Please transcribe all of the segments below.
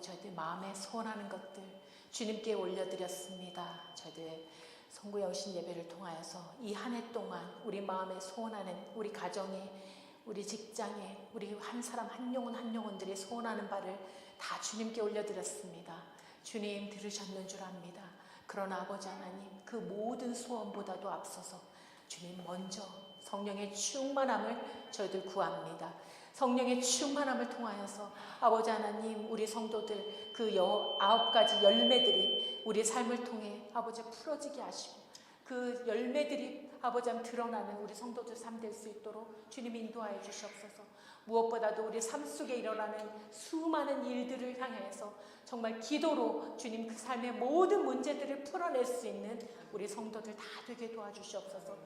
저희들 마음에 소원하는 것들 주님께 올려드렸습니다. 저희들 성구에 오신 예배를 통하여서 이 한 해 동안 우리 마음에 소원하는 우리 가정에 우리 직장에 우리 한 사람 한 영혼 한 영혼들이 소원하는 바를 다 주님께 올려드렸습니다. 주님 들으셨는 줄 압니다. 그러나 아버지 하나님 그 모든 소원보다도 앞서서 주님 먼저 성령의 충만함을 저희들 구합니다. 성령의 충만함을 통하여서 아버지 하나님 우리 성도들 그 9가지 열매들이 우리 삶을 통해 아버지 풀어지게 하시고 그 열매들이 아버지 하나님 드러나는 우리 성도들 삶 될 수 있도록 주님 인도하여 주시옵소서. 무엇보다도 우리 삶 속에 일어나는 수많은 일들을 향해서 정말 기도로 주님 그 삶의 모든 문제들을 풀어낼 수 있는 우리 성도들 다 되게 도와주시옵소서.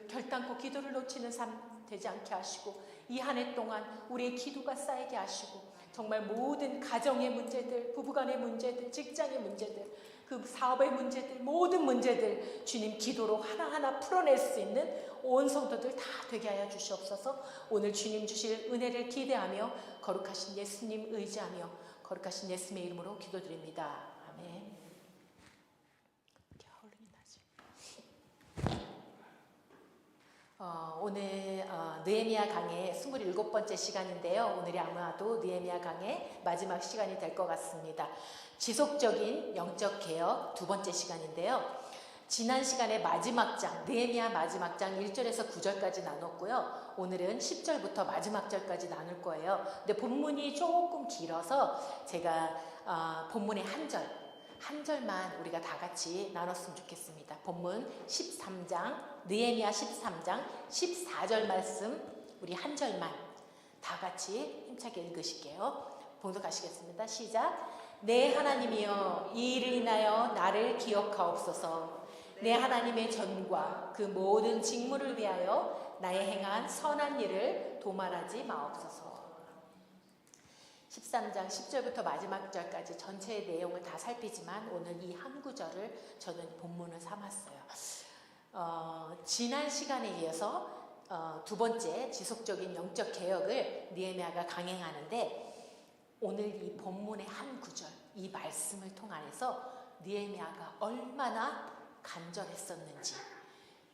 결단코 기도를 놓치는 삶 되지 않게 하시고 이 한 해 동안 우리의 기도가 쌓이게 하시고 정말 모든 가정의 문제들, 부부간의 문제들, 직장의 문제들, 그 사업의 문제들, 모든 문제들 주님 기도로 하나하나 풀어낼 수 있는 온 성도들 다 되게 하여 주시옵소서. 오늘 주님 주실 은혜를 기대하며 거룩하신 예수님 의지하며 거룩하신 예수님의 이름으로 기도드립니다. 아멘. 겨울이 나지. 오늘 느헤미야 강의 27번째 시간인데요. 오늘이 아마도 느헤미야 강의 마지막 시간이 될 것 같습니다. 지속적인 영적 개혁 2번째 시간인데요. 지난 시간에 마지막 장, 느헤미야 마지막 장 1절에서 9절까지 나눴고요. 오늘은 10절부터 마지막 절까지 나눌 거예요. 근데 본문이 조금 길어서 제가 본문의 한 절만 우리가 다 같이 나눴으면 좋겠습니다. 본문 13장, 느헤미야 13장 14절 말씀 우리 한 절만 다 같이 힘차게 읽으실게요. 봉독하시겠습니다. 시작. 내 하나님이여 이 일을 인하여 나를 기억하옵소서. 내 하나님의 전과 그 모든 직무를 위하여 나의 행한 선한 일을 도말하지 마옵소서. 13장 10절부터 마지막 절까지 전체의 내용을 다 살피지만 오늘 이 한 구절을 저는 본문을 삼았어요. 지난 시간에 이어서 2번째 지속적인 영적 개혁을 느헤미야가 강행하는데 오늘 이 본문의 한 구절, 이 말씀을 통해서 느헤미야가 얼마나 간절했었는지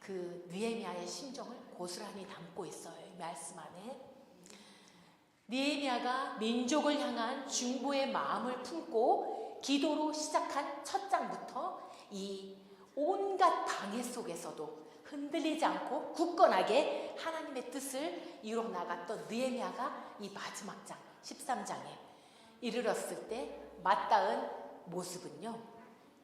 그 느헤미야의 심정을 고스란히 담고 있어요. 이 말씀 안에. 느헤미야가 민족을 향한 중보의 마음을 품고 기도로 시작한 첫 장부터 이 온갖 방해 속에서도 흔들리지 않고 굳건하게 하나님의 뜻을 이루어 나갔던 느헤미야가 이 마지막 장 13장에 이르렀을 때 맞닿은 모습은요,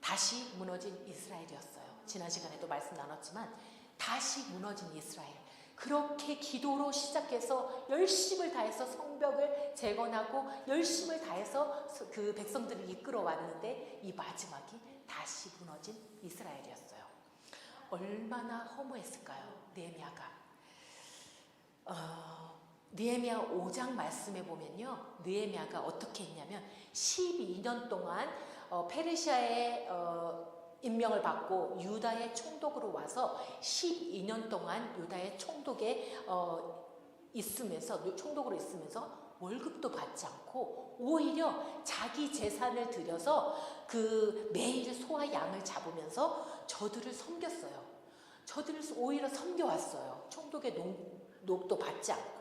다시 무너진 이스라엘이었어요. 지난 시간에도 말씀 나눴지만 다시 무너진 이스라엘. 그렇게 기도로 시작해서 열심을 다해서 성벽을 재건하고 열심을 다해서 그 백성들을 이끌어 왔는데 이 마지막이 다시 무너진 이스라엘이었어요. 얼마나 허무했을까요? 느헤미야가. 느헤미야 5장 말씀에 보면요, 느헤미야가 어떻게 했냐면 12년 동안 페르시아의 임명을 받고 유다의 총독으로 와서 12년 동안 유다의 총독에 총독으로 있으면서 월급도 받지 않고 오히려 자기 재산을 들여서 그 매일 소와 양을 잡으면서 저들을 섬겼어요. 저들을 오히려 섬겨왔어요. 총독의 녹도 받지 않고.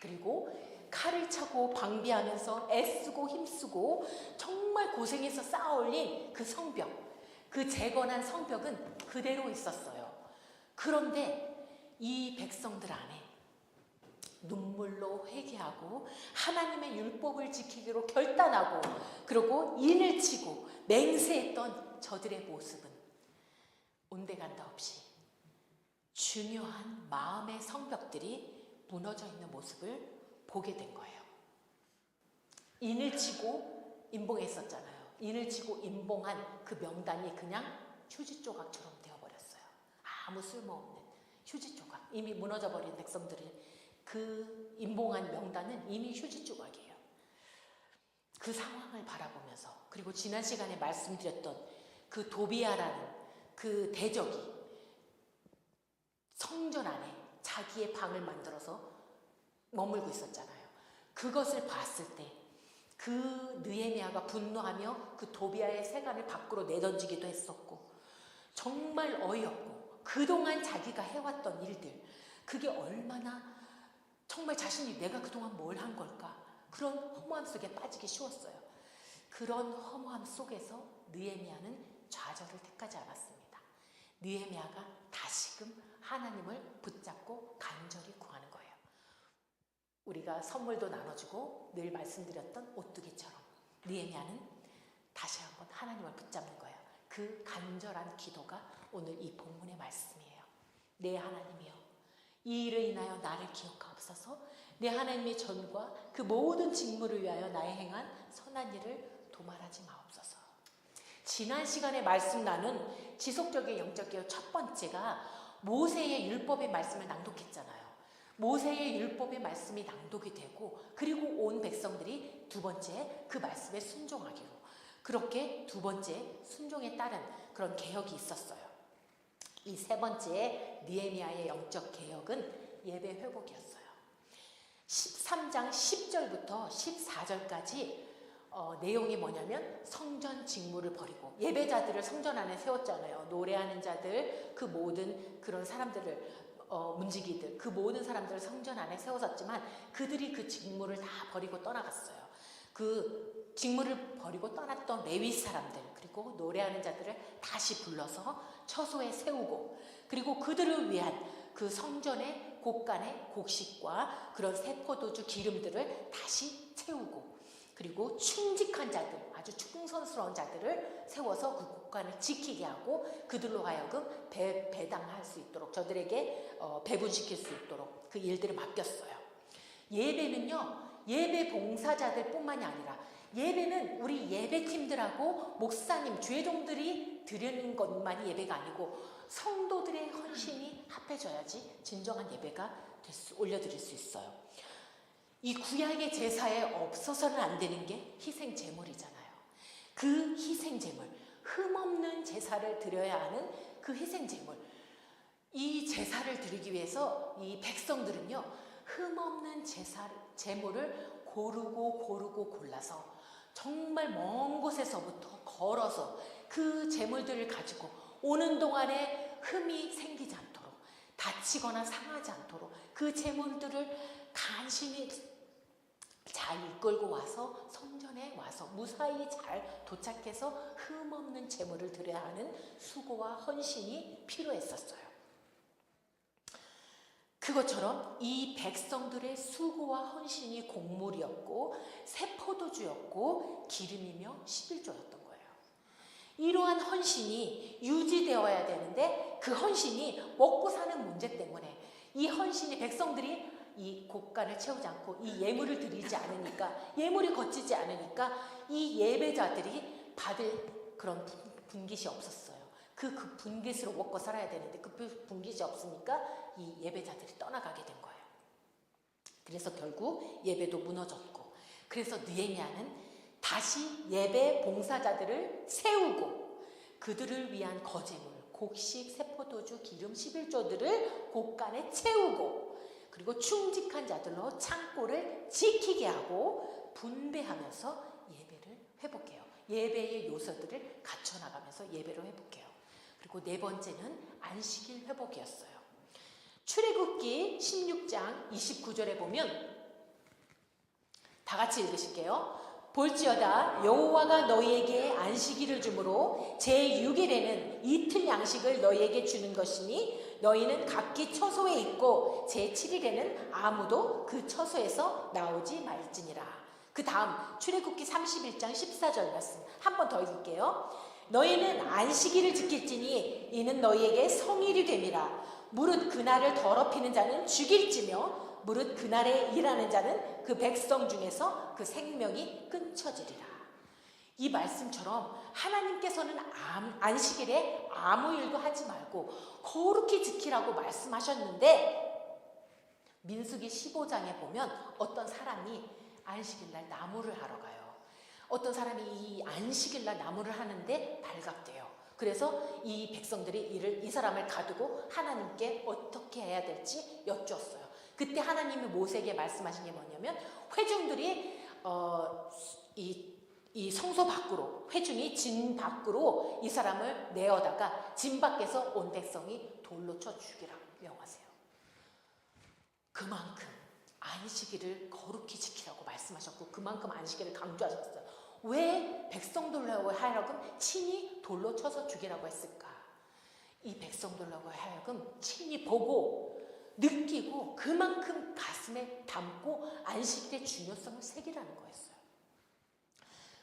그리고 칼을 차고 방비하면서 애쓰고 힘쓰고 정말 고생해서 쌓아올린 그 성벽, 그 재건한 성벽은 그대로 있었어요. 그런데 이 백성들 안에 눈물로 회개하고 하나님의 율법을 지키기로 결단하고 그리고 인을 치고 맹세했던 저들의 모습은 온데간다 없이 중요한 마음의 성벽들이 무너져 있는 모습을 보게 된 거예요. 인을 치고 임봉했었잖아요. 인을 치고 임봉한 그 명단이 그냥 휴지 조각처럼 되어버렸어요. 아무 쓸모없는 휴지 조각. 이미 무너져버린 백성들은 그 임봉한 명단은 이미 휴지 조각이에요. 그 상황을 바라보면서, 그리고 지난 시간에 말씀드렸던 그 도비아라는 그 대적이 성전 안에 자기의 방을 만들어서 머물고 있었잖아요. 그것을 봤을 때 그 느헤미야가 분노하며 그 도비아의 세관을 밖으로 내던지기도 했었고, 정말 어이없고 그동안 자기가 해왔던 일들, 그게 얼마나 정말 자신이 내가 그동안 뭘 한 걸까, 그런 허무함 속에 빠지기 쉬웠어요. 그런 허무함 속에서 느헤미야는 좌절을 택하지 않았습니다. 느헤미야가 다시금 하나님을 붙잡고 간절히 구하는 거예요. 우리가 선물도 나눠주고 늘 말씀드렸던 오뚜기처럼 느헤미야는 다시 한번 하나님을 붙잡는 거예요. 그 간절한 기도가 오늘 이 본문의 말씀이에요. 내 하나님이여, 이 일을 인하여 나를 기억하옵소서. 내 하나님의 전과 그 모든 직무를 위하여 나의 행한 선한 일을 도말하지 마옵소서. 지난 시간에 말씀 나눈 지속적인 영적 개혁 첫 번째가 모세의 율법의 말씀을 낭독했잖아요. 모세의 율법의 말씀이 낭독이 되고, 그리고 온 백성들이 두 번째 그 말씀에 순종하기로, 그렇게 두 번째 순종에 따른 그런 개혁이 있었어요. 이 세 번째 느헤미야의 영적 개혁은 예배 회복이었어요. 13장 10절부터 14절까지 내용이 뭐냐면, 성전 직무를 버리고 예배자들을 성전 안에 세웠잖아요. 노래하는 자들, 그 모든 그런 사람들을, 문지기들, 그 모든 사람들을 성전 안에 세웠었지만 그들이 그 직무를 다 버리고 떠나갔어요. 그 직무를 버리고 떠났던 레위 사람들, 그리고 노래하는 자들을 다시 불러서 처소에 세우고, 그리고 그들을 위한 그 성전의 곳간의 곡식과 그런 새 포도주 기름들을 다시 채우고, 그리고 충직한 자들, 아주 충성스러운 자들을 세워서 그 곳간을 지키게 하고, 그들로 하여금 배당할 수 있도록, 저들에게 배분시킬 수 있도록 그 일들을 맡겼어요. 예배는요, 예배 봉사자들 뿐만이 아니라 예배는 우리 예배팀들하고 목사님, 죄종들이 드리는 것만이 예배가 아니고 성도들의 헌신이 합해져야지 진정한 예배가 올려드릴 수 있어요. 이 구약의 제사에 없어서는 안 되는 게 희생 제물이잖아요. 그 희생 제물, 흠없는 제사를 드려야 하는 그 희생 제물, 이 제사를 드리기 위해서 이 백성들은요, 흠없는 제물을 고르고 골라서 정말 먼 곳에서부터 걸어서 그 제물들을 가지고 오는 동안에 흠이 생기지 않도록, 다치거나 상하지 않도록 그 제물들을 간신히 잘 이끌고 와서 성전에 와서 무사히 잘 도착해서 흠없는 제물을 드려야 하는 수고와 헌신이 필요했었어요. 그것처럼 이 백성들의 수고와 헌신이 곡물이었고 새 포도주였고 기름이며 11조였던 거예요. 이러한 헌신이 유지되어야 되는데, 그 헌신이 먹고 사는 문제 때문에 이 헌신이, 백성들이 이 곳간을 채우지 않고 이 예물을 드리지 않으니까, 예물이 거치지 않으니까 이 예배자들이 받을 그런 분깃이 없었어요. 그 분깃으로 먹고 살아야 되는데 그 분깃이 없으니까 이 예배자들이 떠나가게 된 거예요. 그래서 결국 예배도 무너졌고, 그래서 느헤미야는 다시 예배 봉사자들을 세우고 그들을 위한 거제물, 곡식, 새포도주, 기름 11조들을 곳간에 채우고, 그리고 충직한 자들로 창고를 지키게 하고 분배하면서 예배를 회복해요. 예배의 요소들을 갖춰나가면서 예배를 회복해요. 그리고 네 번째는 안식일 회복이었어요. 출애굽기 16장 29절에 보면, 다 같이 읽으실게요. 볼지어다 여호와가 너희에게 안식일을 주므로 제6일에는 이틀 양식을 너희에게 주는 것이니 너희는 각기 처소에 있고 제7일에는 아무도 그 처소에서 나오지 말지니라. 그 다음 출애굽기 31장 14절 말씀 한 번 더 읽을게요. 너희는 안식일을 지킬지니 이는 너희에게 성일이 됨이라. 무릇 그날을 더럽히는 자는 죽일지며 무릇 그날에 일하는 자는 그 백성 중에서 그 생명이 끊쳐지리라. 이 말씀처럼 하나님께서는 안식일에 아무 일도 하지 말고 거룩히 지키라고 말씀하셨는데, 민수기 15장에 보면 어떤 사람이 안식일날 나무를 하러 가요. 어떤 사람이 이 안식일날 나무를 하는데 발각돼요. 그래서 이 백성들이 이 사람을 가두고 하나님께 어떻게 해야 될지 여쭈었어요. 그때 하나님이 모세에게 말씀하신 게 뭐냐면, 회중들이 이 이 성소 밖으로, 회중이 진 밖으로 이 사람을 내어다가 진 밖에서 온 백성이 돌로 쳐 죽이라고 명하세요. 그만큼 안식일을 거룩히 지키라고 말씀하셨고 그만큼 안식일을 강조하셨어요. 왜 백성들로 하여금 친히 돌로 쳐서 죽이라고 했을까? 이 백성들로 하여금 친히 보고 느끼고 그만큼 가슴에 담고 안식일의 중요성을 새기라는 거였어요.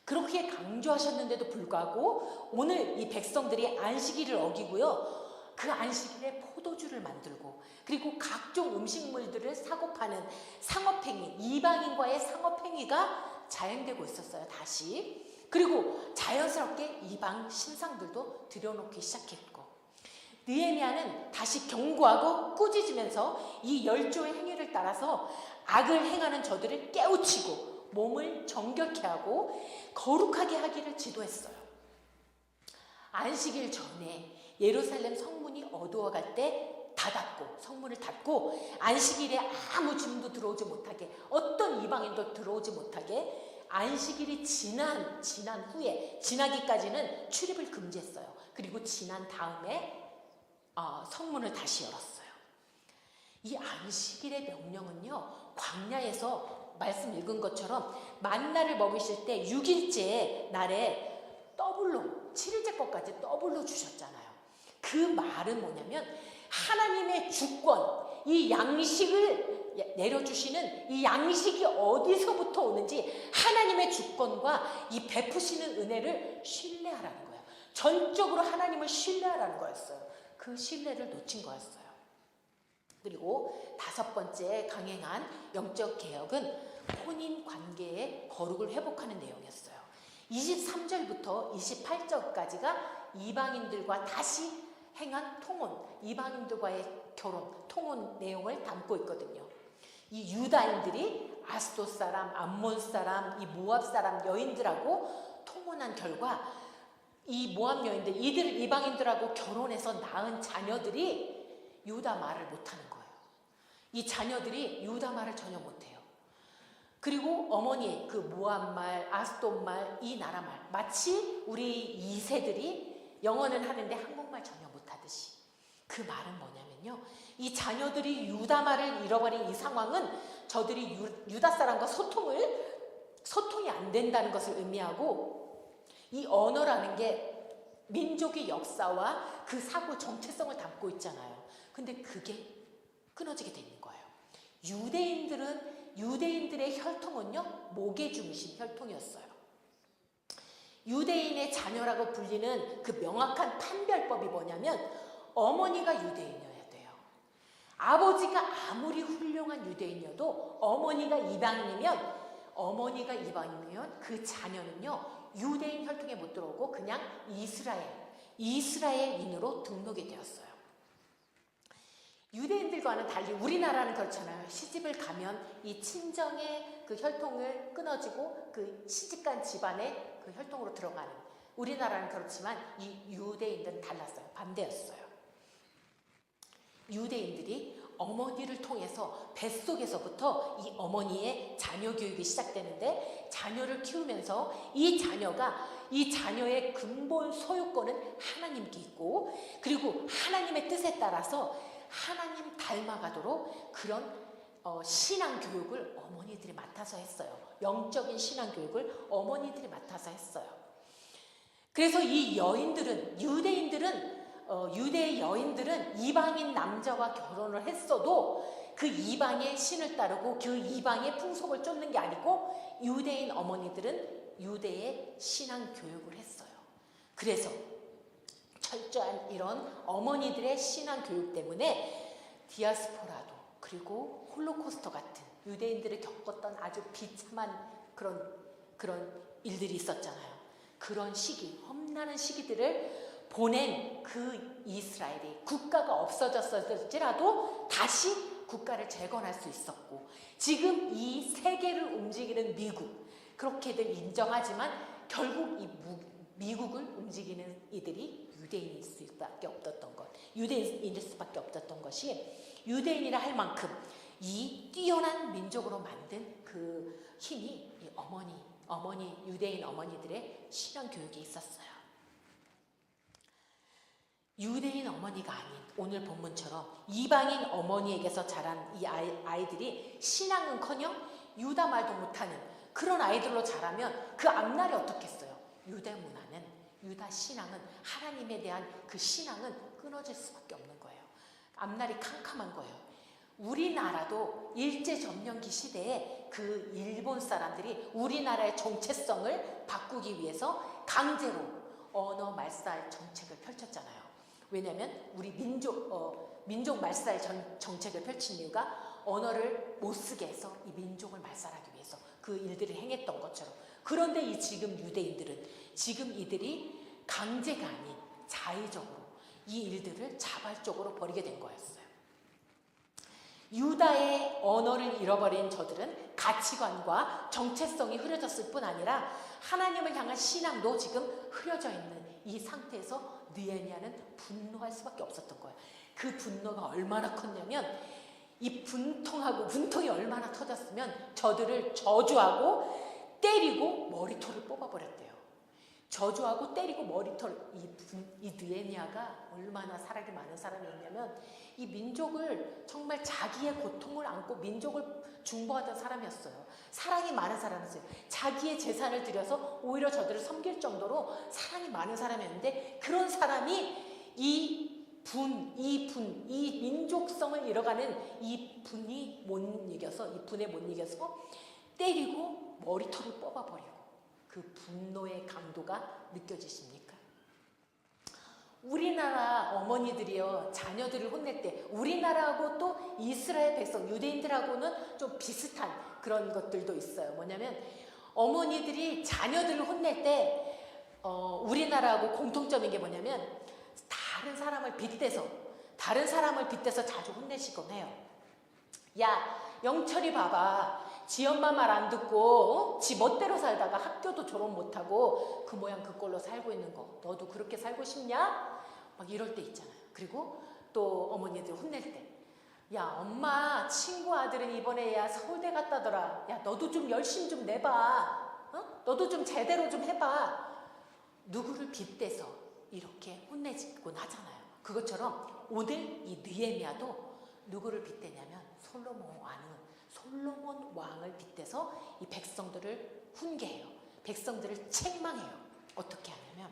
그렇게 강조하셨는데도 불구하고 오늘 이 백성들이 안식일을 어기고요. 그 안식일에 포도주를 만들고 그리고 각종 음식물들을 사고 파는 상업행위, 이방인과의 상업행위가 자행되고 있었어요. 다시. 그리고 자연스럽게 이방 신상들도 들여놓기 시작했고 느헤미야는 다시 경고하고 꾸짖으면서 이 열조의 행위를 따라서 악을 행하는 저들을 깨우치고 몸을 정결케 하고 거룩하게 하기를 지도했어요. 안식일 전에 예루살렘 성문이 어두워갈 때 닫았고 성문을 닫고 안식일에 아무 짐도 들어오지 못하게 어떤 이방인도 들어오지 못하게 안식일이 지나기까지는 출입을 금지했어요. 그리고 지난 다음에 성문을 다시 열었어요. 이 안식일의 명령은요, 광야에서 말씀 읽은 것처럼 만나를 먹이실 때 6일째 날에 더블로 7일째 것까지 더블로 주셨잖아요. 그 말은 뭐냐면 하나님의 주권, 이 양식을 내려주시는 이 양식이 어디서부터 오는지 하나님의 주권과 이 베푸시는 은혜를 신뢰하라는 거예요. 전적으로 하나님을 신뢰하라는 거였어요. 그 신뢰를 놓친 거였어요. 그리고 5번째 강행한 영적 개혁은 혼인 관계의 거룩을 회복하는 내용이었어요. 23절부터 28절까지가 이방인들과 다시 행한 통혼, 이방인들과의 결혼, 통혼 내용을 담고 있거든요. 이 유다인들이 아스돗 사람, 암몬 사람, 이 모압 사람 여인들하고 통혼한 결과 이 모압 여인들, 이들 이방인들하고 결혼해서 낳은 자녀들이 유다 말을 못하는 거예요. 이 자녀들이 유다 말을 전혀 못해요. 그리고 어머니 그 모압 말, 아스돗 말, 이 나라 말 마치 우리 2세들이 영어는 하는데 한국말 전혀 못하듯이 그 말은 뭐냐면요. 이 자녀들이 유다 말을 잃어버린 이 상황은 저들이 유다 사람과 소통이 안 된다는 것을 의미하고 이 언어라는 게 민족의 역사와 그 사고 정체성을 담고 있잖아요. 근데 그게 끊어지게 되는 거예요. 유대인들의 혈통은요, 목의 중심 혈통이었어요. 유대인의 자녀라고 불리는 그 명확한 판별법이 뭐냐면 어머니가 유대인이어야 돼요. 아버지가 아무리 훌륭한 유대인이어도 어머니가 이방인이면 그 자녀는요, 유대인 혈통에 못 들어오고 그냥 이스라엘인으로 등록이 되었어요. 유대인들과는 달리 우리나라는 그렇잖아요. 시집을 가면 이 친정의 그 혈통을 끊어지고 그 시집간 집안의 그 혈통으로 들어가는, 우리나라는 그렇지만 이 유대인들은 달랐어요. 반대였어요. 유대인들이 어머니를 통해서 뱃속에서부터 이 어머니의 자녀 교육이 시작되는데 자녀를 키우면서 이 자녀의 근본 소유권은 하나님께 있고 그리고 하나님의 뜻에 따라서 하나님 닮아가도록 그런 신앙 교육을 어머니들이 맡아서 했어요. 영적인 신앙 교육을 어머니들이 맡아서 했어요. 그래서 이 유대의 여인들은 이방인 남자와 결혼을 했어도 그 이방의 신을 따르고 그 이방의 풍속을 쫓는 게 아니고 유대인 어머니들은 유대의 신앙 교육을 했어요. 그래서 철저한 이런 어머니들의 신앙 교육 때문에 디아스포라도 그리고 홀로코스터 같은 유대인들이 겪었던 아주 비참한 그런 일들이 있었잖아요. 그런 시기, 험난한 시기들을 보낸 그 이스라엘이 국가가 없어졌을지라도 다시 국가를 재건할 수 있었고 지금 이 세계를 움직이는 미국 그렇게들 인정하지만 결국 이 미국을 움직이는 이들이 유대인일 수밖에 없었던 것, 유대인일 수밖에 없었던 것이 유대인이라 할 만큼 이 뛰어난 민족으로 만든 그 힘이 이 유대인 어머니들의 신앙 교육이 있었어요. 유대인 어머니가 아닌 오늘 본문처럼 이방인 어머니에게서 자란 이 아이들이 신앙은커녕 유다 말도 못하는 그런 아이들로 자라면 그 앞날이 어떻겠어요? 유대 문화는, 유다 신앙은, 하나님에 대한 그 신앙은 끊어질 수밖에 없는 거예요. 앞날이 캄캄한 거예요. 우리나라도 일제점령기 시대에 그 일본 사람들이 우리나라의 정체성을 바꾸기 위해서 강제로 언어 말살 정책을 펼쳤잖아요. 왜냐하면 우리 민족 말살 정책을 펼친 이유가 언어를 못 쓰게 해서 이 민족을 말살하기 위해서 그 일들을 행했던 것처럼. 그런데 지금 유대인들은 지금 이들이 강제가 아닌 자의적으로 이 일들을 자발적으로 벌이게 된 거였어요. 유다의 언어를 잃어버린 저들은 가치관과 정체성이 흐려졌을 뿐 아니라 하나님을 향한 신앙도 지금 흐려져 있는 이 상태에서 느헤미야는 분노할 수밖에 없었던 거예요. 그 분노가 얼마나 컸냐면 이 분통이 얼마나 터졌으면 저들을 저주하고 때리고 머리털을 뽑아버렸대요. 저주하고 때리고 머리털. 이 느헤미야가 얼마나 사랑이 많은 사람이었냐면 이 민족을 정말 자기의 고통을 안고 민족을 중보하던 사람이었어요. 사랑이 많은 사람이었어요. 자기의 재산을 들여서 오히려 저들을 섬길 정도로 사랑이 많은 사람이었는데 그런 사람이 이 민족성을 잃어가는 이 분에 못 이겨서 때리고 머리털을 뽑아버리고 그 분노의 강도가 느껴지십니까? 우리나라 어머니들이요, 자녀들을 혼낼 때 우리나라하고 또 이스라엘 백성, 유대인들하고는 좀 비슷한 그런 것들도 있어요. 뭐냐면 어머니들이 자녀들을 혼낼 때 우리나라하고 공통점인 게 뭐냐면 다른 사람을 빗대서 자주 혼내시곤 해요. 야, 영철이 봐봐. 지 엄마 말 안 듣고 지 멋대로 살다가 학교도 졸업 못하고 그 모양 그 꼴로 살고 있는 거 너도 그렇게 살고 싶냐? 막 이럴 때 있잖아요. 그리고 또 어머니들 혼낼 때 야, 엄마 친구 아들은 이번에 야 서울대 갔다더라. 야, 너도 좀 열심히 좀 내봐. 너도 좀 제대로 좀 해봐. 누구를 빗대서 이렇게 혼내곤 하잖아요. 그것처럼 오늘 이 느헤미야도 누구를 빗대냐면 솔로몬 왕을 빗대서 이 백성들을 훈계해요. 백성들을 책망해요. 어떻게 하냐면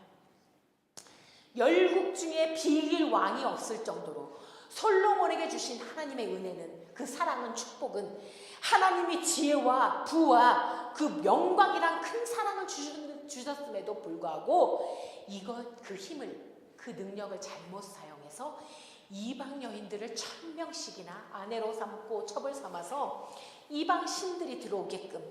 열국 중에 비길 왕이 없을 정도로 솔로몬에게 주신 하나님의 은혜는, 그 사랑은, 축복은 하나님이 지혜와 부와 그 영광이란 큰 사랑을 주셨음에도 불구하고 그 힘을, 그 능력을 잘못 사용해서 이방 여인들을 1000명씩이나 아내로 삼고 첩을 삼아서 이방 신들이 들어오게끔,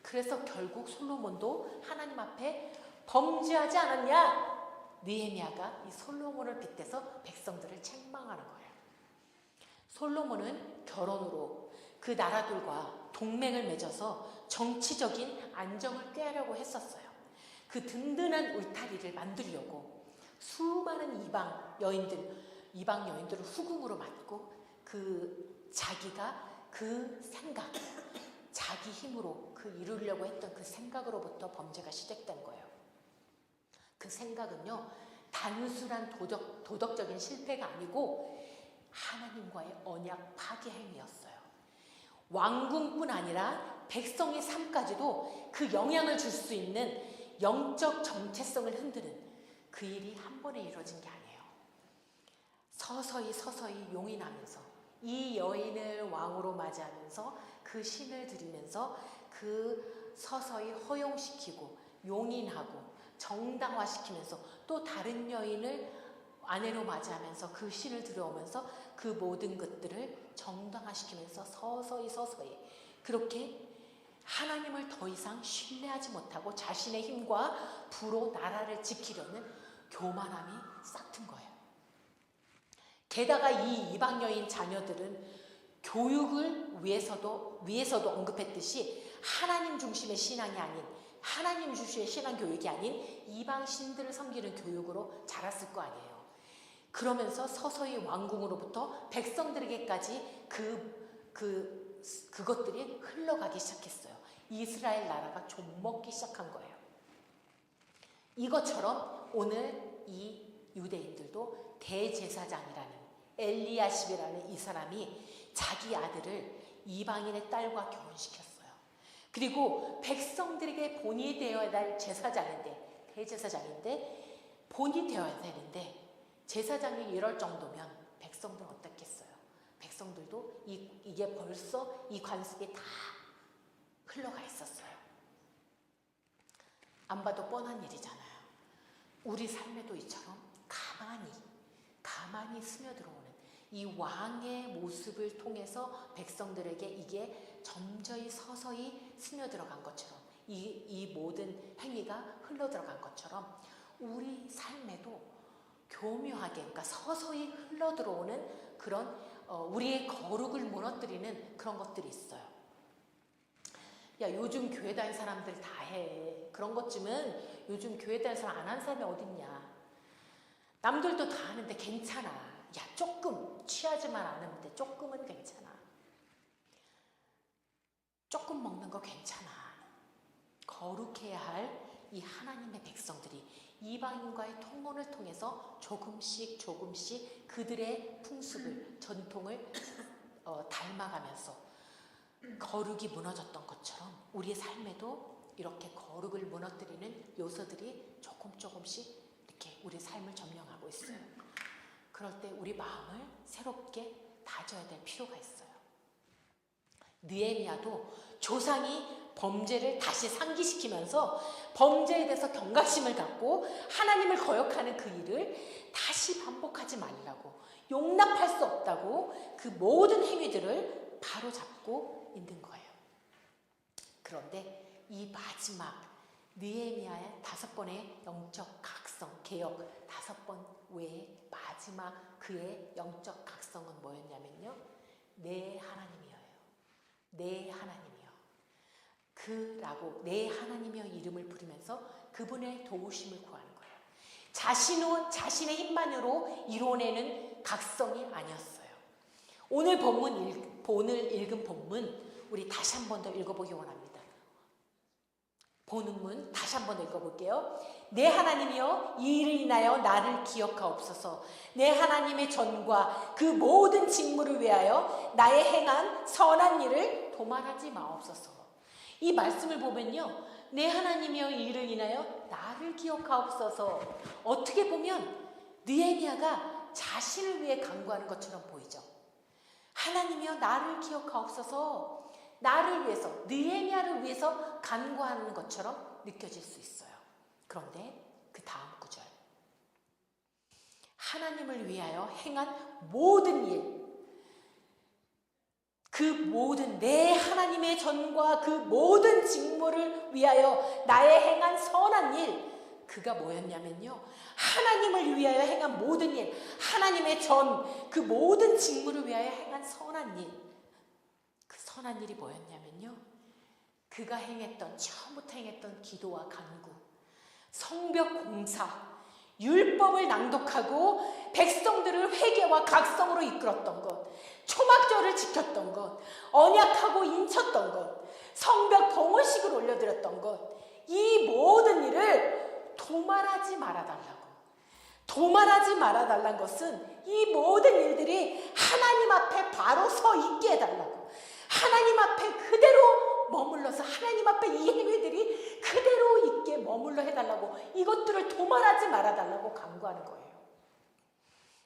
그래서 결국 솔로몬도 하나님 앞에 범죄하지 않았냐? 느헤미야가 이 솔로몬을 빗대서 백성들을 책망하는 거예요. 솔로몬은 결혼으로 그 나라들과 동맹을 맺어서 정치적인 안정을 꾀하려고 했었어요. 그 든든한 울타리를 만들려고 수많은 이방 여인들을 후궁으로 맞고 자기가 그 생각, 자기 힘으로 이루려고 했던 그 생각으로부터 범죄가 시작된 거예요. 그 생각은요, 단순한 도덕적인 실패가 아니고 하나님과의 언약 파괴 행위였어요. 왕궁뿐 아니라 백성의 삶까지도 그 영향을 줄 수 있는 영적 정체성을 흔드는 그 일이 한 번에 이루어진 게 아니에요. 서서히 용인하면서 이 여인을 왕으로 맞이하면서 그 신을 드리면서 그 서서히 허용시키고 용인하고 정당화시키면서 또 다른 여인을 아내로 맞이하면서 그 신을 들여오면서 그 모든 것들을 정당화시키면서 서서히 그렇게 하나님을 더 이상 신뢰하지 못하고 자신의 힘과 부로 나라를 지키려는 교만함이 싹튼 거예요. 게다가 이 이방 여인 자녀들은 교육을 위해서도 언급했듯이 하나님 중심의 신앙이 아닌, 하나님 중심의 신앙 교육이 아닌 이방 신들을 섬기는 교육으로 자랐을 거 아니에요. 그러면서 서서히 왕궁으로부터 백성들에게까지 그것들이 흘러가기 시작했어요. 이스라엘 나라가 좀먹기 시작한 거예요. 이것처럼 오늘 이 유대인들도 대제사장이라는 엘리야십이라는 이 사람이 자기 아들을 이방인의 딸과 결혼시켰어요. 그리고 백성들에게 본이 되어야 할 제사장인데, 대제사장인데 본이 되어야 되는데 제사장이 이럴 정도면 백성들은 어떻겠어요? 백성들도 이게 벌써 이 관습이 다 흘러가 있었어요. 안 봐도 뻔한 일이잖아요. 우리 삶에도 이처럼 가만히 스며들어오는 이 왕의 모습을 통해서 백성들에게 이게 점저히 서서히 스며들어간 것처럼, 이 모든 행위가 흘러들어간 것처럼 우리 삶에도 교묘하게, 그러니까 서서히 흘러들어오는 그런 우리의 거룩을 무너뜨리는 그런 것들이 있어요. 야, 요즘 교회 다니는 사람들 다 해. 그런 것쯤은 요즘 교회 다니는 사람 안 하는 사람이 어딨냐. 남들도 다 하는데 괜찮아. 야, 조금 취하지만 않으면 돼. 조금은 괜찮아. 조금 먹는 거 괜찮아. 거룩해야 할 이 하나님의 백성들이 이방인과의 통혼을 통해서 조금씩 그들의 풍습을, 전통을 닮아가면서 거룩이 무너졌던 것처럼 우리의 삶에도 이렇게 거룩을 무너뜨리는 요소들이 조금씩 이렇게 우리 삶을 점령하고 있어요. 그럴 때 우리 마음을 새롭게 다져야 될 필요가 있어요. 느헤미야도 조상이 범죄를 다시 상기시키면서 범죄에 대해서 경각심을 갖고 하나님을 거역하는 그 일을 다시 반복하지 말라고, 용납할 수 없다고 그 모든 행위들을 바로잡고 있는 거예요. 그런데 이 마지막 느헤미야의 5번의 영적 각성, 개혁 5번 외에 마지막 그의 영적 각성은 뭐였냐면요, 내 하나님이어요. 내 하나님이요. 그라고 내 하나님이여 이름을 부르면서 그분의 도우심을 구하는 거예요. 자신의 힘만으로 이뤄내는 각성이 아니었어요. 오늘 읽은 본문 우리 다시 한 번 더 읽어보기 원합니다. 본문 다시 한 번 읽어볼게요. 내 하나님이여 이 일을 인하여 나를 기억하옵소서. 내 하나님의 전과 그 모든 직무를 위하여 나의 행한 선한 일을 도말하지 마옵소서. 이 말씀을 보면요, 내 하나님이여 이 일을 인하여 나를 기억하옵소서. 어떻게 보면 느헤미야가 자신을 위해 간구하는 것처럼 보이죠. 하나님이여 나를 기억하옵소서. 나를 위해서, 느헤미야를 위해서 간구하는 것처럼 느껴질 수 있어요. 그런데 그 다음 구절, 하나님을 위하여 행한 모든 일, 그 모든 내 하나님의 전과 그 모든 직무를 위하여 나의 행한 선한 일, 그가 뭐였냐면요, 하나님을 위하여 행한 모든 일, 하나님의 전, 그 모든 직무를 위하여 행한 선한 일, 그 선한 일이 뭐였냐면요, 그가 처음부터 행했던 기도와 간구, 성벽 공사, 율법을 낭독하고 백성들을 회개와 각성으로 이끌었던 것, 초막절을 지켰던 것, 언약하고 인쳤던 것, 성벽 봉헌식을 올려드렸던 것, 이 모든 일을 도말하지 말아달라고. 도말하지 말아달라는 것은 이 모든 일들이 하나님 앞에 바로 서 있게 해달라고, 하나님 앞에 그대로 머물러서 하나님 앞에 이 행위들이 그대로 있게 머물러 해달라고, 이것들을 도말하지 말아달라고 간구하는 거예요.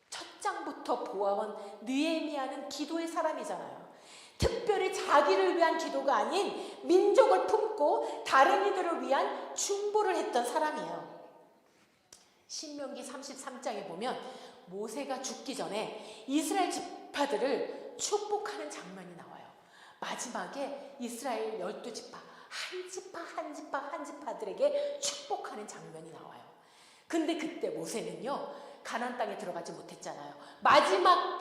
첫 장부터 보아온 느헤미야는 기도의 사람이잖아요. 특별히 자기를 위한 기도가 아닌 민족을 품고 다른 이들을 위한 중보를 했던 사람이에요. 신명기 33장에 보면 모세가 죽기 전에 이스라엘 지파들을 축복하는 장면이 나와요. 마지막에 이스라엘 12지파 한 지파들에게 축복하는 장면이 나와요. 근데 그때 모세는요, 가나안 땅에 들어가지 못했잖아요. 마지막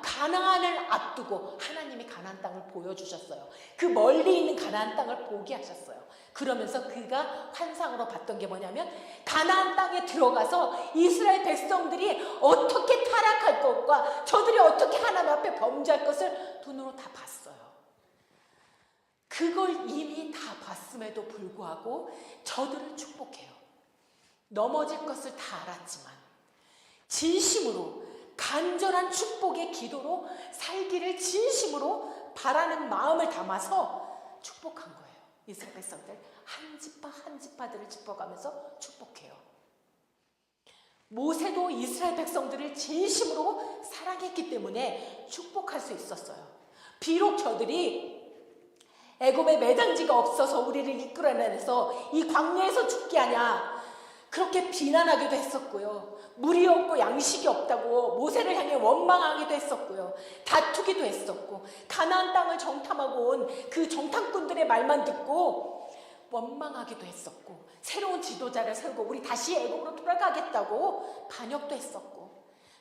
가나안을 앞두고 하나님이 가나안 땅을 보여주셨어요. 그 멀리 있는 가나안 땅을 보게 하셨어요. 그러면서 그가 환상으로 봤던 게 뭐냐면, 가나안 땅에 들어가서 이스라엘 백성들이 어떻게 타락할 것과 저들이 어떻게 하나님 앞에 범죄할 것을 눈으로 다 봤어요. 그걸 이미 다 봤음에도 불구하고 저들을 축복해요. 넘어질 것을 다 알았지만 진심으로 간절한 축복의 기도로 살기를 진심으로 바라는 마음을 담아서 축복한 거예요. 이스라엘 백성들 한 지파 한 지파들을 짚어가면서 축복해요. 모세도 이스라엘 백성들을 진심으로 사랑했기 때문에 축복할 수 있었어요. 비록 저들이 애굽에 매장지가 없어서 우리를 이끌어내서 이 광야에서 죽게 하냐 그렇게 비난하기도 했었고요. 물이 없고 양식이 없다고 모세를 향해 원망하기도 했었고요. 다투기도 했었고 가나안 땅을 정탐하고 온 그 정탐꾼들의 말만 듣고 원망하기도 했었고 새로운 지도자를 세우고 우리 다시 애굽으로 돌아가겠다고 반역도 했었고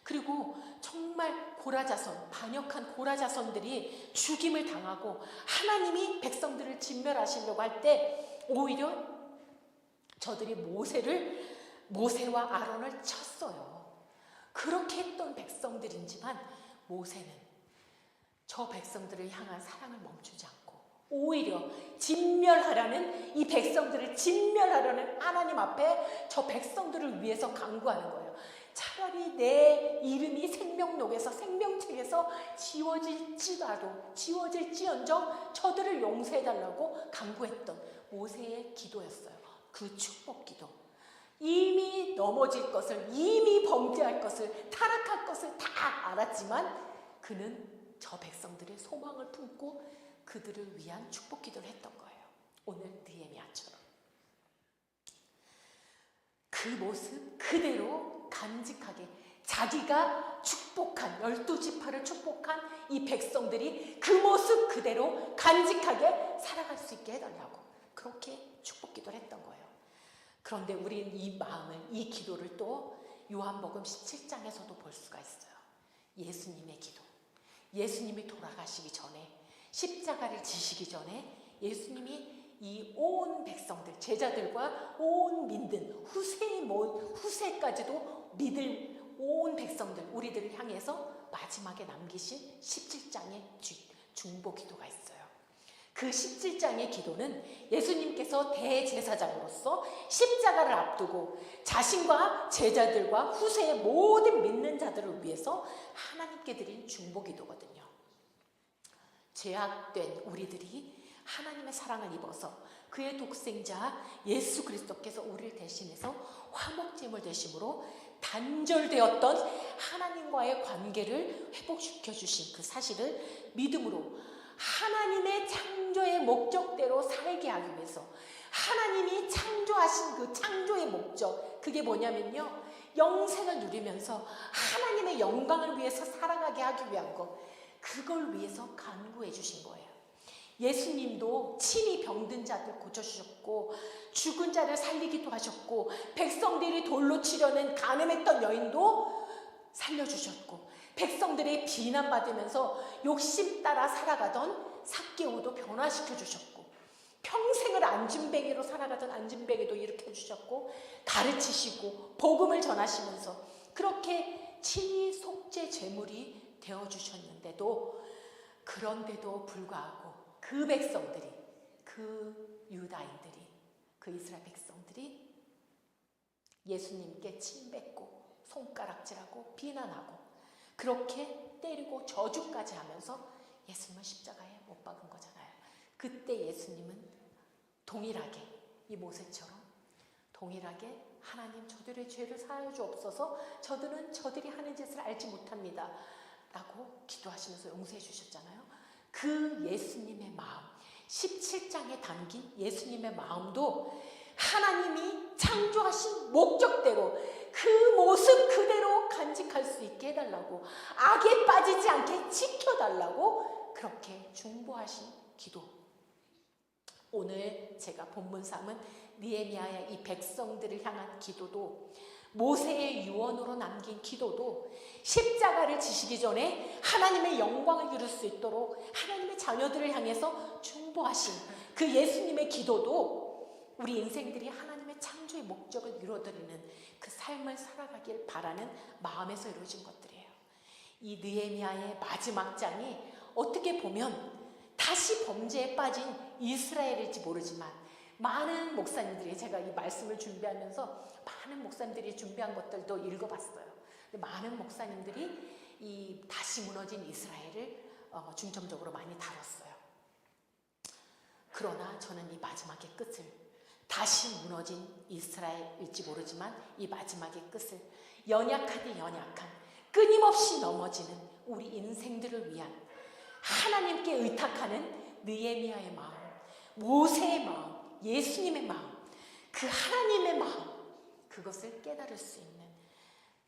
그리고 정말 고라자손, 반역한 고라자손들이 죽임을 당하고 하나님이 백성들을 진멸하시려고 할 때 오히려 저들이 모세와 아론을 쳤어요. 그렇게 했던 백성들이지만 모세는 저 백성들을 향한 사랑을 멈추지 않고 오히려 진멸하라는 이 백성들을 진멸하라는 하나님 앞에 저 백성들을 위해서 간구하는 거예요. 차라리 내 이름이 생명록에서 생명책에서 지워질지언정 저들을 용서해달라고 간구했던 모세의 기도였어요. 그 축복 기도. 이미 넘어질 것을, 이미 범죄할 것을, 타락할 것을 다 알았지만 그는 저 백성들의 소망을 품고 그들을 위한 축복 기도를 했던 거예요. 오늘 느헤미야처럼. 그 모습 그대로 간직하게 자기가 축복한 12지파를 축복한 이 백성들이 그 모습 그대로 간직하게 살아갈 수 있게 해달라고 그렇게 축복 기도를 했던 거예요. 그런데 우리는 이 마음을, 이 기도를 또 요한복음 17장에서도 볼 수가 있어요. 예수님의 기도. 예수님이 돌아가시기 전에 십자가를 지시기 전에 예수님이 이 온 백성들, 제자들과 온 믿는 후세까지도 믿을 온 백성들, 우리들을 향해서 마지막에 남기신 17장의 중보 기도가 있어요. 그 17장의 기도는 예수님께서 대제사장으로서 십자가를 앞두고 자신과 제자들과 후세의 모든 믿는 자들을 위해서 하나님께 드린 중보 기도거든요. 죄악된 우리들이 하나님의 사랑을 입어서 그의 독생자 예수 그리스도께서 우리를 대신해서 화목제물 되심으로 단절되었던 하나님과의 관계를 회복시켜 주신 그 사실을 믿음으로 하나님의 창조의 목적대로 살게 하기 위해서 하나님이 창조하신 그 창조의 목적, 그게 뭐냐면요, 영생을 누리면서 하나님의 영광을 위해서 살아가게 하기 위한 것, 그걸 위해서 간구해 주신 거예요. 예수님도 친히 병든 자들 고쳐주셨고 죽은 자를 살리기도 하셨고 백성들이 돌로 치려는 간음했던 여인도 살려주셨고 백성들이 비난받으면서 욕심 따라 살아가던 삭개오도 변화시켜 주셨고 평생을 안진뱅이로 살아가던 안진뱅이도 일으켜 주셨고 가르치시고 복음을 전하시면서 그렇게 친히 속죄 제물이 되어주셨는데도 그런데도 불구하고 그 백성들이, 그 유다인들이, 그 이스라엘 백성들이 예수님께 침뱉고 손가락질하고 비난하고 그렇게 때리고 저주까지 하면서 예수님을 십자가에 못 박은 거잖아요. 그때 예수님은 동일하게 이 모세처럼 동일하게 하나님 저들의 죄를 사하여 주옵소서 저들은 저들이 하는 짓을 알지 못합니다 라고 기도하시면서 용서해 주셨잖아요. 그 예수님의 마음 17장에 담긴 예수님의 마음도 하나님이 창조하신 목적대로 그 모습 그대로 간직할 수 있게 해달라고 악에 빠지지 않게 지켜달라고 그렇게 중보하신 기도. 오늘 제가 본문 삼은 느헤미야의 이 백성들을 향한 기도도 모세의 유언으로 남긴 기도도 십자가를 지시기 전에 하나님의 영광을 이룰 수 있도록 하나님의 자녀들을 향해서 중보하신 그 예수님의 기도도 우리 인생들이 하나님의 창조의 목적을 이루어드리는 그 삶을 살아가길 바라는 마음에서 이루어진 것들이에요. 이 느헤미야의 마지막 장이 어떻게 보면 다 다시 범죄에 빠진 이스라엘일지 모르지만 많은 목사님들이, 제가 이 말씀을 준비하면서 많은 목사님들이 준비한 것들도 읽어봤어요. 많은 목사님들이 이 다시 무너진 이스라엘을 중점적으로 많이 다뤘어요. 그러나 저는 이 마지막의 끝을, 다시 무너진 이스라엘일지 모르지만 이 마지막의 끝을, 연약하디 연약한, 끊임없이 넘어지는 우리 인생들을 위한 하나님께 의탁하는 느헤미야의 마음, 모세의 마음, 예수님의 마음, 그 하나님의 마음, 그것을 깨달을 수 있는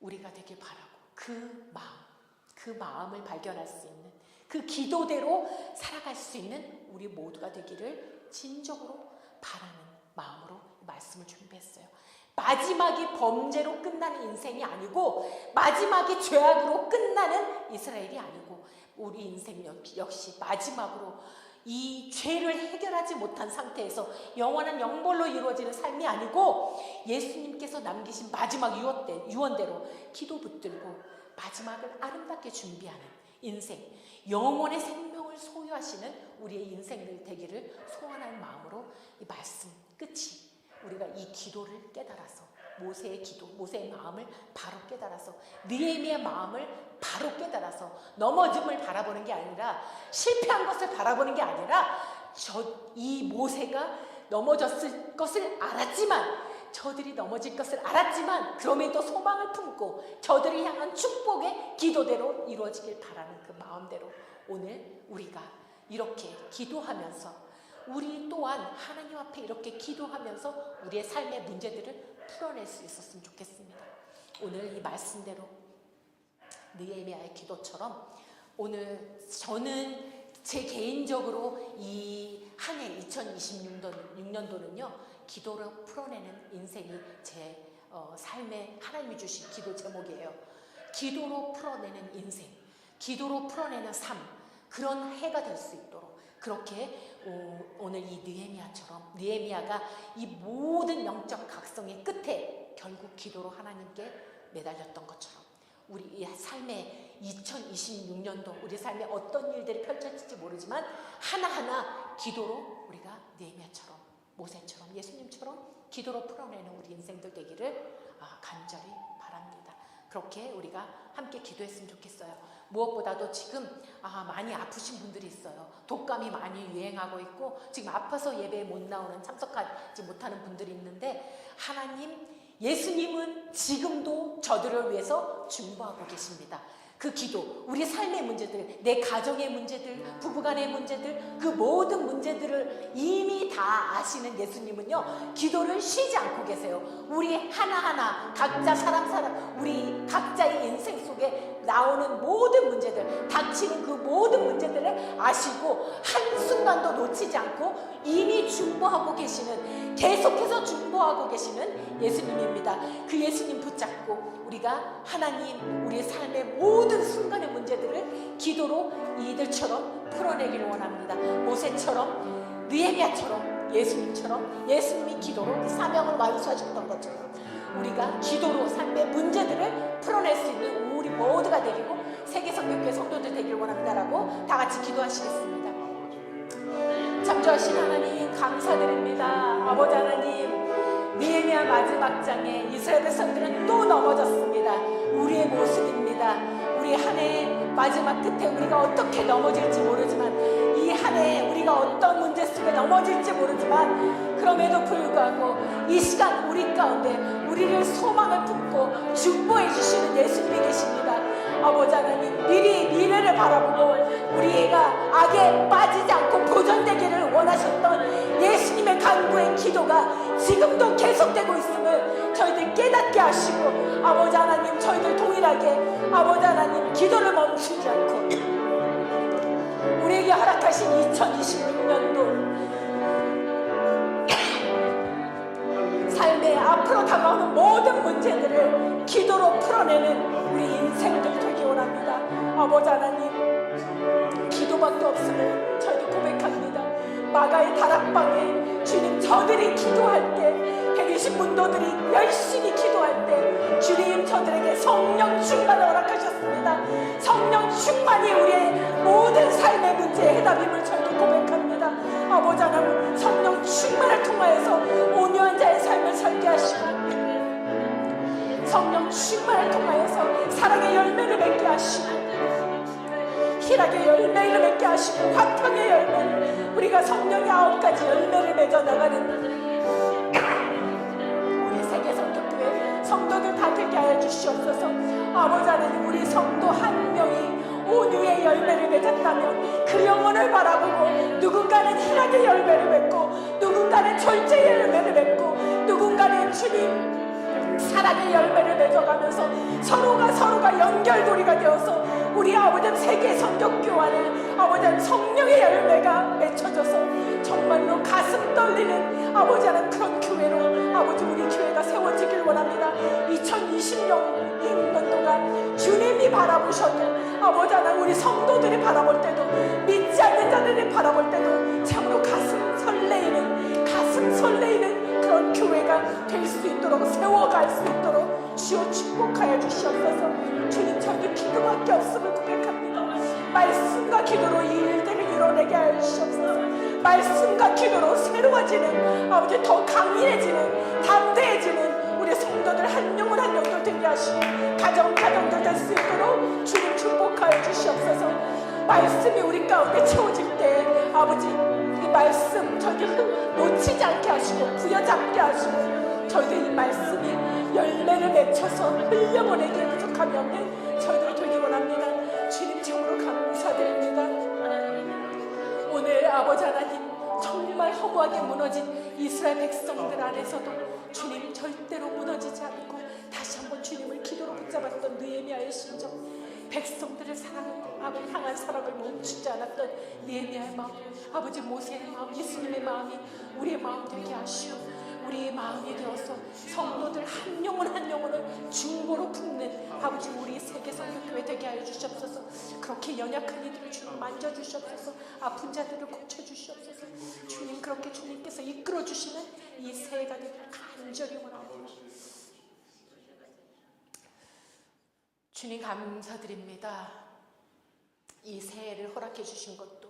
우리가 되길 바라고, 그 마음을 발견할 수 있는, 그 기도대로 살아갈 수 있는 우리 모두가 되기를 진정으로 바라는 마음으로 말씀을 준비했어요. 마지막이 범죄로 끝나는 인생이 아니고, 마지막이 죄악으로 끝나는 이스라엘이 아니고, 우리 인생 역시 마지막으로 이 죄를 해결하지 못한 상태에서 영원한 영벌로 이루어지는 삶이 아니고, 예수님께서 남기신 마지막 유언대로 기도 붙들고 마지막을 아름답게 준비하는 인생, 영원의 생명을 소유하시는 우리의 인생들 되기를 소원하는 마음으로 이 말씀 끝이, 우리가 이 기도를 깨달아서, 모세의 기도, 모세의 마음을 바로 깨달아서, 느헤미야의 마음을 바로 깨달아서 넘어짐을 바라보는 게 아니라, 실패한 것을 바라보는 게 아니라, 이 모세가 넘어졌을 것을 알았지만, 저들이 넘어질 것을 알았지만 그럼에도 소망을 품고 저들을 향한 축복의 기도대로 이루어지길 바라는 그 마음대로 오늘 우리가 이렇게 기도하면서, 우리 또한 하나님 앞에 이렇게 기도하면서 우리의 삶의 문제들을 풀어낼 수 있었으면 좋겠습니다. 오늘 이 말씀대로 느헤미야의 기도처럼 오늘 저는 제 개인적으로 이 한 해 2026년도는요 기도로 풀어내는 인생이 제 삶에 하나님이 주신 기도 제목이에요. 기도로 풀어내는 인생, 기도로 풀어내는 삶, 그런 해가 될 수 있도록, 그렇게 오늘 이 느헤미야가 이 모든 영적 각성의 끝에 결국 기도로 하나님께 매달렸던 것처럼, 우리 이 삶의 2026년도 우리 삶에 어떤 일들이 펼쳐질지 모르지만 하나하나 기도로 우리가 느헤미야처럼, 모세처럼, 예수님처럼 기도로 풀어내는 우리 인생들 되기를 간절히 바랍니다. 그렇게 우리가 함께 기도했으면 좋겠어요. 무엇보다도 지금 많이 아프신 분들이 있어요. 독감이 많이 유행하고 있고 지금 아파서 예배에 못 나오는, 참석하지 못하는 분들이 있는데, 하나님, 예수님은 지금도 저들을 위해서 중보하고 계십니다. 그 기도, 우리 삶의 문제들, 내 가정의 문제들, 부부간의 문제들, 그 모든 문제들을 이미 다 아시는 예수님은요 기도를 쉬지 않고 계세요. 우리 하나하나 각자 사람 우리 각자의 인생 속에 나오는 모든 문제들, 닥치는 그 모든 문제들을 아시고 한순간도 놓치지 않고 이미 중보하고 계시는, 계속해서 중보하고 계시는 예수님입니다. 그 예수님 붙잡고 우리가 하나님, 우리의 삶의 모든 순간의 문제들을 기도로 이들처럼 풀어내기를 원합니다. 모세처럼, 느헤미야처럼, 예수님처럼, 예수님이 기도로 사명을 완수하셨던 것처럼 우리가 기도로 삶의 문제들을 풀어낼 수 있는 우리 모두가 되리고 세계성교회 성도들 되기를 원합니다라고 다 같이 기도하시겠습니다. 창조하신 하나님 감사드립니다. 아버지 하나님, 느헤미야 마지막 장에 이스라엘 백성들은 또 넘어졌습니다. 우리의 모습입니다. 우리 한 해 마지막 끝에 우리가 어떻게 넘어질지 모르지만, 이 한 해 우리가 어떤 문제 속에 넘어질지 모르지만, 그럼에도 불구하고 이 시간 우리 가운데 우리를 소망을 품고 중보해 주시는 예수님이 계십니다. 아버지 하나님, 미리 미래를 바라보고 우리가 악에 빠지지 않고 보존되기를 원하셨던 예수님의 간구의 기도가 지금도 계속되고 있음을 저희들 깨닫게 하시고, 아버지 하나님, 저희들 동일하게 아버지 하나님 기도를 멈추지 않고 우리에게 허락하신 2026년도 삶의 앞으로 다가오는 모든 문제들을 기도로 풀어내는 우리 인생들 되기 원합니다. 아버지 하나님, 기도밖에 없음을 저희도 고백합니다. 마가의 다락방에 주님, 저들이 기도할 때, 120문도들이 열심히 기도할 때 주님, 저들에게 성령 충만을 허락하셨습니다. 성령 충만이 우리의 모든 삶의 문제의 해답임을 저희도 고백합니다. 아버지 하나님 성령 충만을 통하여서 온유한 자의 삶을 살게 하시고 성령 충만을 통하여서 사랑의 열매를 맺게 하시고 희락의 열매를 맺게 하시고 화평의 열매를 우리가 성령의 9가지 열매를 맺어 나가는 우리 세계성교교회 성도들 다 되게 하여 주시옵소서. 아버지 하나님 우리 성도 한 명이 온유의 열매를 맺었다면 그 영혼을 바라보고 누군가는 희락의 열매를 맺고 누군가는 절제의 열매를 맺고 누군가는 주님 사랑의 열매를 맺어가면서 서로가 연결고리가 되어서 우리 아버지 세계 성격교 안에 아버지 성령의 열매가 맺혀져서 정말로 가슴 떨리는 아버지 하는 그런 교회로 아버지 우리 교회가 세워지길 원합니다. 2020년도가 주님이 바라보셔도 아버지 하나님 우리 성도들이 바라볼 때도 믿지 않는 자들이 바라볼 때도 참으로 가슴 설레이는 그런 교회가 될 수 있도록 세워갈 수 있도록 주여 축복하여 주시옵소서. 주님 저희들 기도밖에 없음을 고백합니다. 말씀과 기도로 이 일들을 이뤄내게 하여 주시옵소서. 말씀과 기도로 새로워지는 아버지 더 강인해지는 담대해지는 우리 성도들 한 영혼 한 영혼 되게 하시고 가정들 될 수 있도록 주님 축복하여 주시옵소서. 말씀이 우리 가운데 채워질 때 아버지 이 말씀 저희들 놓치지 않게 하시고 부여잡게 하시고 저희들 이 말씀이 열매를 맺혀서 흘려보내기에 부족함이 없는 저희들 되기 원합니다. 주님 참으로 감사드립니다. 오늘 아버지 하나님 정말 허무하게 무너진 이스라엘 백성들 안에서도 주님 절대로 무너지지 않고 다시 한번 주님을 기도로 붙잡았던 느헤미야의 심정, 백성들을 향한 사랑을 멈추지 않았던 느헤미야의 마음, 아버지 모세의 마음, 예수님의 마음이 우리의 마음 되게 하시고 우리의 마음이 되어서 성도들 한 영혼 한 영혼을 중보로 품는 아버지 우리 세계성교회 되게 하여 주시옵소서. 그렇게 연약한 이들을 주님 만져주시옵소서. 아픈 자들을 고쳐주시옵소서. 주님 그렇게 주님께서 이끌어주시는 이 새해가 되기를 간절히 원합니다. 주님 감사드립니다. 이 새해를 허락해 주신 것도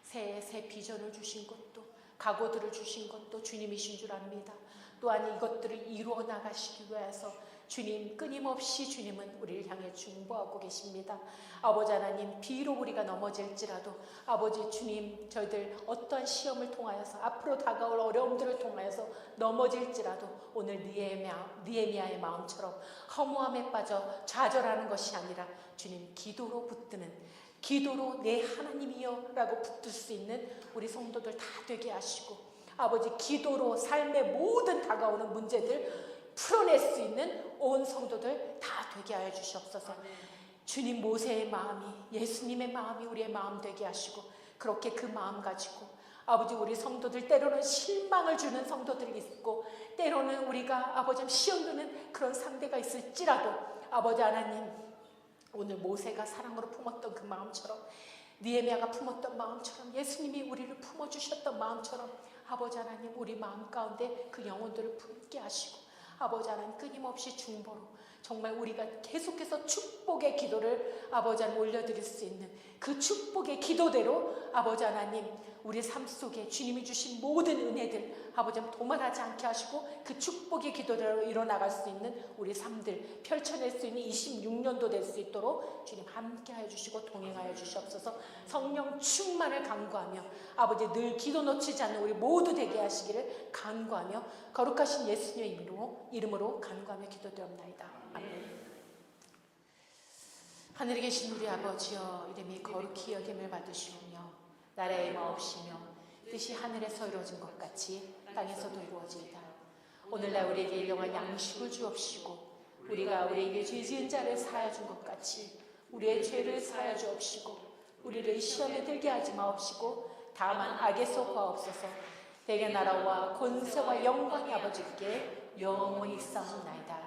새 비전을 주신 것도 각오들을 주신 것도 주님이신 줄 압니다. 또한 이것들을 이루어 나가시기 위해서 주님 끊임없이 주님은 우리를 향해 중보하고 계십니다. 아버지 하나님 비록 우리가 넘어질지라도 아버지 주님 저희들 어떠한 시험을 통하여서 앞으로 다가올 어려움들을 통하여서 넘어질지라도 오늘 느헤미야의 마음처럼 허무함에 빠져 좌절하는 것이 아니라 주님 기도로 붙드는 기도로 내 하나님이여 라고 붙들 수 있는 우리 성도들 다 되게 하시고 아버지 기도로 삶의 모든 다가오는 문제들 풀어낼 수 있는 온 성도들 다 되게 하여 주시옵소서. 주님 모세의 마음이 예수님의 마음이 우리의 마음 되게 하시고 그렇게 그 마음 가지고 아버지 우리 성도들 때로는 실망을 주는 성도들이 있고 때로는 우리가 아버지 시험 드는 그런 상대가 있을지라도 아버지 하나님 오늘 모세가 사랑으로 품었던 그 마음처럼 느헤미야가 품었던 마음처럼 예수님이 우리를 품어주셨던 마음처럼 아버지 하나님 우리 마음 가운데 그 영혼들을 품게 하시고 아버지 하나님 끊임없이 중보로 정말 우리가 계속해서 축복의 기도를 아버지 하나님 올려드릴 수 있는 그 축복의 기도대로 아버지 하나님 우리 삶 속에 주님이 주신 모든 은혜들 아버지 하나님 도말하지 않게 하시고 그 축복의 기도대로 일어나갈 수 있는 우리 삶들 펼쳐낼 수 있는 26년도 될 수 있도록 주님 함께하여 주시고 동행하여 주시옵소서. 성령 충만을 간구하며 아버지 늘 기도 놓치지 않는 우리 모두 되게 하시기를 간구하며 거룩하신 예수님의 이름으로 간구하며 기도드립나이다. 아멘. 하늘에 계신 우리 아버지여 이름이 거룩히 여김을 받으시오며 나라의 마옵시며 뜻이 하늘에서 이루어진 것 같이 땅에서도 이루어지이다. 오늘날 우리에게 일용할 양식을 주옵시고 우리가 우리에게 죄 지은 자를 사하여 준 것 같이 우리의 죄를 사하여 주옵시고 우리를 시험에 들게 하지 마옵시고 다만 악에서 구하옵소서. 대개 나라와 권세와 영광이 아버지께 영원히 있사옵나이다.